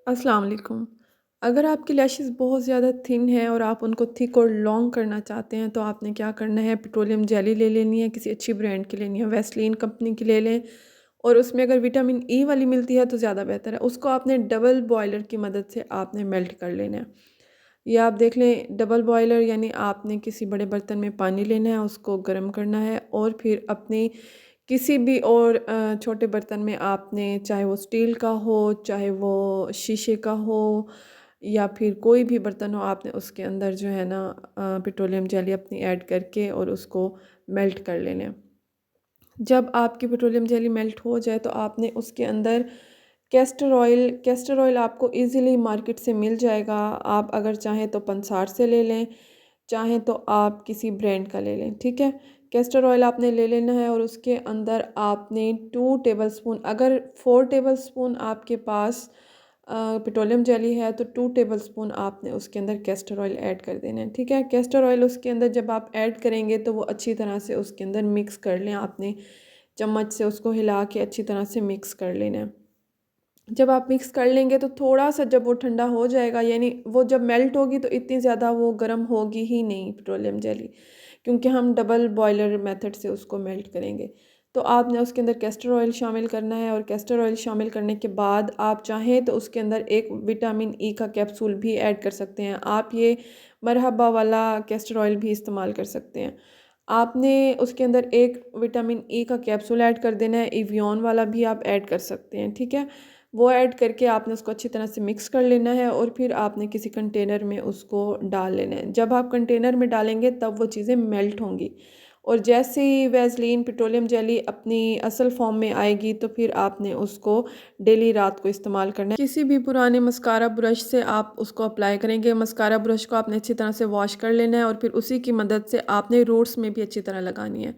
अस्सलाम वालेकुम। अगर आपकी लैशेस बहुत ज़्यादा थिन है और आप उनको थिक और लॉन्ग करना चाहते हैं तो आपने क्या करना है, पेट्रोलियम जेली ले लेनी है, किसी अच्छी ब्रांड की लेनी है, वैसलीन कंपनी की ले लें। और उसमें अगर विटामिन ई वाली मिलती है तो ज़्यादा बेहतर है। उसको आपने डबल बॉयलर की मदद से आपने मेल्ट कर लेना है। या आप देख लें, डबल बॉयलर यानी आपने किसी बड़े बर्तन में पानी लेना है, उसको गर्म करना है और फिर अपनी किसी भी और छोटे बर्तन में आपने, चाहे वो स्टील का हो, चाहे वो शीशे का हो या फिर कोई भी बर्तन हो, आपने उसके अंदर जो है ना पेट्रोलियम जेली अपनी ऐड करके और उसको मेल्ट कर लेना है। जब आपकी पेट्रोलियम जेली मेल्ट हो जाए तो आपने उसके अंदर कैस्टर ऑयल आपको इजीली मार्केट से मिल जाएगा। आप अगर चाहें तो पंसार से ले लें, चाहें तो आप किसी ब्रांड का ले लें, ठीक है। कैस्टर ऑयल आपने ले लेना है और उसके अंदर आपने 2 टेबलस्पून, अगर 4 टेबलस्पून आपके पास पेट्रोलियम जेली है तो 2 टेबलस्पून आपने उसके अंदर कैस्टर ऑयल ऐड कर देना है, ठीक है। कैस्टर ऑयल उसके अंदर जब आप ऐड करेंगे तो वो अच्छी तरह से उसके अंदर मिक्स कर लें, आपने चम्मच से उसको हिला के अच्छी तरह से मिक्स कर लेना है। जब आप मिक्स कर लेंगे तो थोड़ा-सा जब वो ठंडा हो जाएगा, यानी वो जब मेल्ट होगी तो इतनी ज़्यादा वो गर्म होगी ही नहीं पेट्रोलियम जेली, क्योंकि हम डबल बॉयलर मेथड से उसको मेल्ट करेंगे। तो आपने उसके अंदर कैस्टर ऑयल शामिल करना है और कैस्टर ऑयल शामिल करने के बाद आप चाहें तो उसके अंदर एक विटामिन ई का कैप्सूल भी ऐड कर सकते हैं। आप ये मरहबा वाला कैस्टर ऑयल भी इस्तेमाल कर सकते हैं। आपने उसके अंदर एक विटामिन ई का कैप्सूल ऐड कर देना है, एवियन वाला भी आप ऐड कर सकते हैं, ठीक है। वो ऐड करके आपने उसको अच्छी तरह से मिक्स कर लेना है और फिर आपने किसी कंटेनर में उसको डाल लेना है। जब आप कंटेनर में डालेंगे तब वो चीज़ें मेल्ट होंगी और जैसे ही वैसलीन पेट्रोलियम जेली अपनी असल फॉर्म में आएगी तो फिर आपने उसको डेली रात को इस्तेमाल करना है। किसी भी पुराने मस्कारा ब्रश से आप उसको अप्लाई करेंगे। मस्कारा ब्रश को आपने अच्छी तरह से वॉश कर लेना है और फिर उसी की मदद से आपने रूट्स में भी अच्छी तरह लगानी है।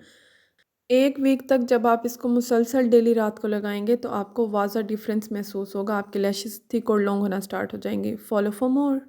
1 वीक तक जब आप इसको मुसलसल डेली रात को लगाएंगे तो आपको वाज़ा डिफरेंस महसूस होगा, आपके लैशेस थिक और लॉन्ग होना स्टार्ट हो जाएंगे। Follow for more.